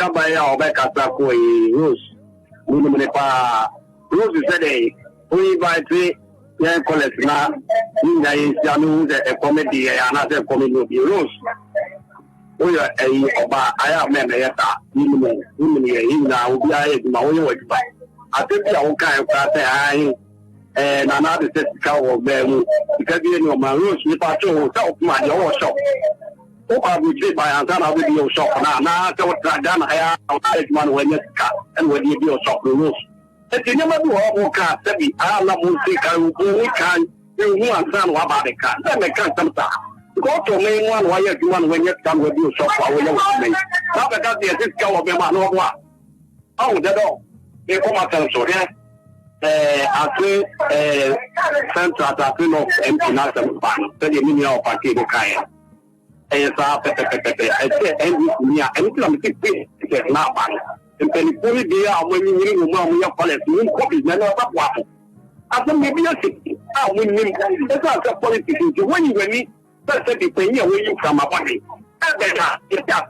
Yabaya or Becasako, Rose. Rose said, we by 3 young colleagues now, in the comedy, another comedy Rose. We are I have member yet, women, now, we are my own. I think we are all kind of class. And another said, cow them because you know my roots, if I show my own shop. Oh, I will say by Antana with your shop now. So what I done, I have one when you cut and when you do a shop rules. If you never do all cars, I love music, we can do one son about the car. Let me cut some time. Go to main one why you want when you come with your shop. I will make. Now that the cow of my no one. Oh, that's all. You come out and so yeah. Après centre attaqué of international ban c'est des millions de paquets de cahiers et ça c'est NDC anything I'm keeping c'est na ban et puis pour lui dire à moi ni moi moi collègue ni copie mais non pas quoi après mais bien c'est oui ni c'est ça c'est politique when you when c'est des pays où you come up avec c'est ça c'est ça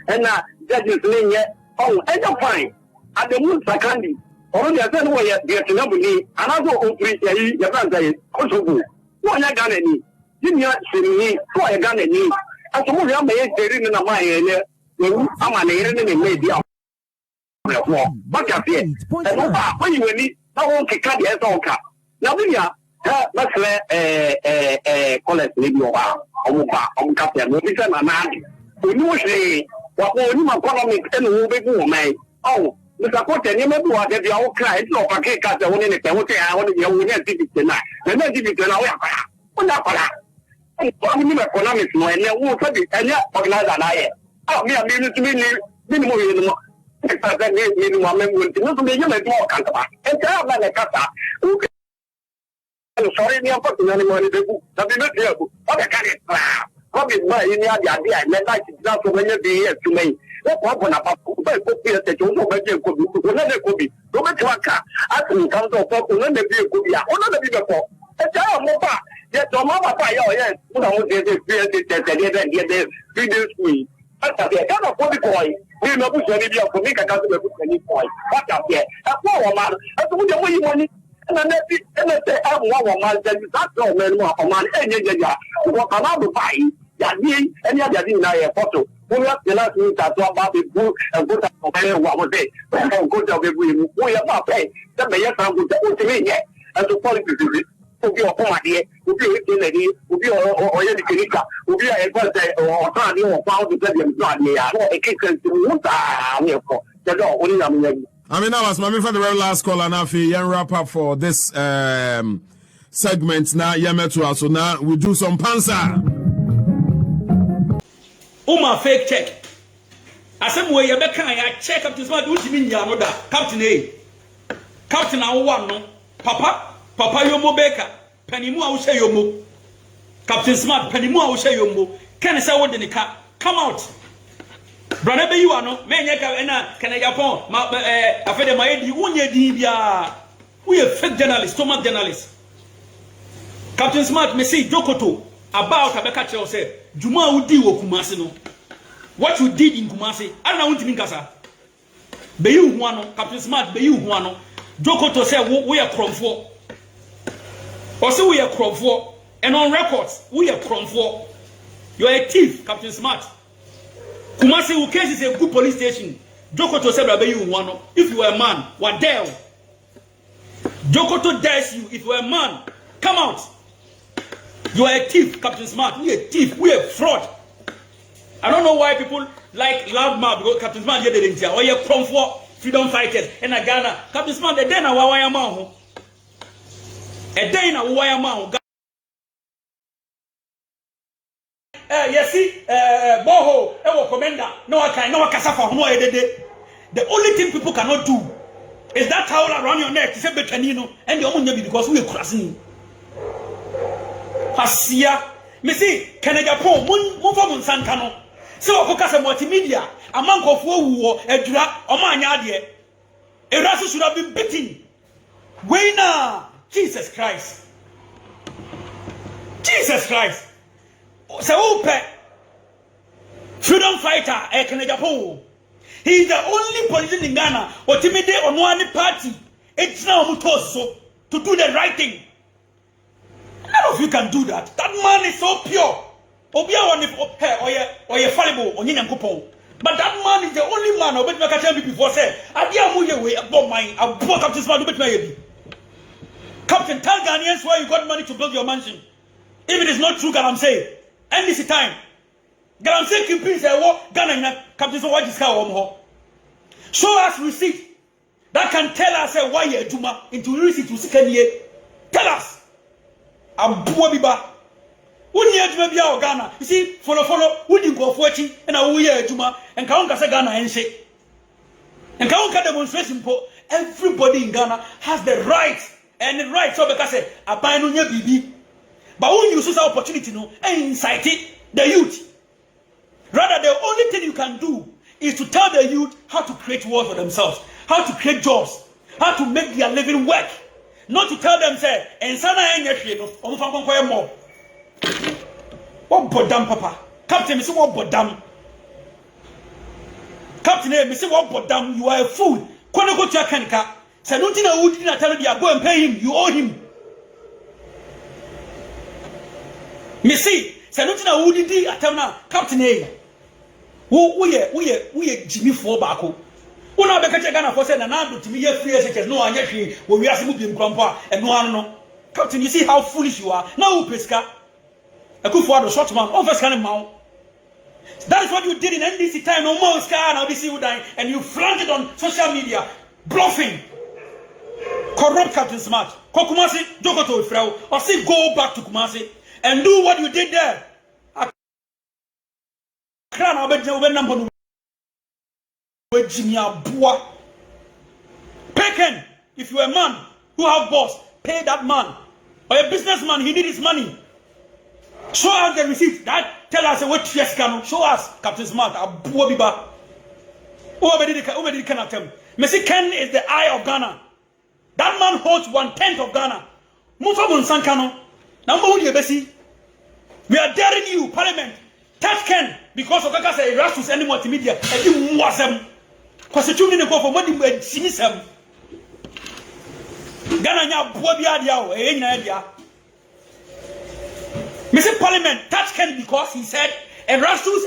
c'est na judges ligne oh and fine at the moon secondly already I said why you to know me another open you can say Kosovo no ya Ghana ni jinya sini so ya Ghana ni asomo ya me deri na ma ye ne ama na yere ne media back up here no ba when you ni na won keka de so ka na biya masle college ni bi oba omo ka pe no bi se na na oni wo hwe wa ko oni ma economic eno wo be gu o mai oh Mr. Cote, you may be what they are crying. No, I can't catch the one in the hotel. I want to be able to be tonight. And then give it to our Pala. Economics, no, and then won't be any organizer. I oh, me, minimum. Minimum will not be more comfortable. And tell them like Kata. Sorry, me, I'm putting any money to book. That's not here. What I can it. Probably by any idea. I met like that for many years to me. What one about the Jones could be. Don't make Waka. I can come to a when the beer could be another before. A child more back. Yes, your mama, yes. Put on the 3 days week. I can't afford the boy. We know which any for me. I can't put any boy. What up here? A poor man. I told you what money. And I say, I want man. That's all men want a man. And what I'm to buy. Any other thing I have photo. We have the last week that about the book and go to what was it? Go to we have not paid. That may have come with me yet. And to politics, will be a home idea, will be a lady, will be or any clinic, will be a birthday or family or found to get them blood. A kitchen to what I mean, I was my for the very last call and after you wrap up for this segment now. Yemetu, so now we do some panzer. Fake check. I said, where you check up this man, do you mean Yanoda? Captain A. Captain Awan, no? Papa Yomo Baker. Pennymo, I will say Yomo. Captain Smart, Pennymo, I will say Yomo. Can I say what in the car? Come out. Brother, you are no man. Can I upon I fed my head. You won't yet. We are fake journalists, stomach journalists. Captain Smart, me say Jokoto about Abeka Chelsea. Juma udi wo Kumasi no. What you did in Kumasi, I don't want to minkasa. Be you one, Captain Smart, be you one. Jokoto say we are Cromfo. Also we are Cromfo. And on records, we are Cromfo. You are a thief, Captain Smart. Kumasi who case is a good police station. Jokoto say be you one. If you are a man, what dare? Jokoto dares you. If you are a man, come out. You are a thief, Captain Smart. We are a thief. We are fraud. I don't know why people like loudmouth because Captain Smart here didn't hear. Or you're from for freedom fighters in Ghana. Captain Smart, the day na wawaya mahu. A day na wawaya mahu. Yes, see, Boho, commander. No, I can't. No, I can't. The only thing people cannot do is that towel around your neck. It's a betanino, and you're only because we are crossing. Asia, me see, Canada, one from Santano. So, focus on multimedia, a monk of war, a drag, or my idea. A rascal should have been beaten. Wayna, Jesus Christ. Jesus Christ. So, freedom fighter, a Canada pole. He is the only politician in Ghana. Ultimately, on one party, it's now so to do the right thing. None of you can do that. That man is so pure. Or you fallible or you. But that man is the only man who can tell me before say, I dear way about mine. I broke up this man to be Captain, tell Ghanaians why you got money to build your mansion. If it is not true, I'm saying, and this is time. I'm saying, keep peace. Ghana, Captain, so what is how show us receipt that can tell us why you do into receipt to second year. Tell us. I'm poor biba. Wouldn't you be our Ghana? You see, follow, wouldn't go for it, and I will hear Juma, and Kaunka Ghana and say. And Kaunka demonstration for everybody in Ghana has the right, and the right, so because I buy no BB. But when you use this opportunity, no, and incite the youth. Rather, the only thing you can do is to tell the youth how to create work for themselves, how to create jobs, how to make their living work. Not to tell them, say, and sana enye more. What bodam, Papa? Captain, Mr. What bodam? Captain, Mr. What bodam? You are a fool. Kono go to your kanika. Say, nothing I would not tell you, go and pay him. You owe him. Missy, say, nothing I would not tell now, Captain A. We Jimmy Fobako. When I became Ghana for saying, and I'm to me, yes, 3 years, no one yet, when we are moving grandpa, and no one know. Captain, you see how foolish you are. Now, Pesca. A good for the short man, offers kind of mount. That is what you did in NDC time. No more scar now. This you dying, and you flaunted it on social media, bluffing, corrupt Captain Smart. Kokumasi, Jokoto Frau, or say go back to Kumasi and do what you did there. Pekin, if you're a man who have boss, pay that man. Or a businessman, he need his money. Show us the receipt. That tell us what yes can. Show us, Captain Smart. Abuabiba. Who cannot tell me? Messi Ken is the eye of Ghana. That man holds 1/10 of Ghana. Mufabun Sankano. Now we are daring you, Parliament. Touch Ken because of Kaka say Erastus any multimedia and you wasem. Constitution in the go for money with sinisem. Ghana nya buabia diao enya. Mr. Parliament touched Ken because he said Erastus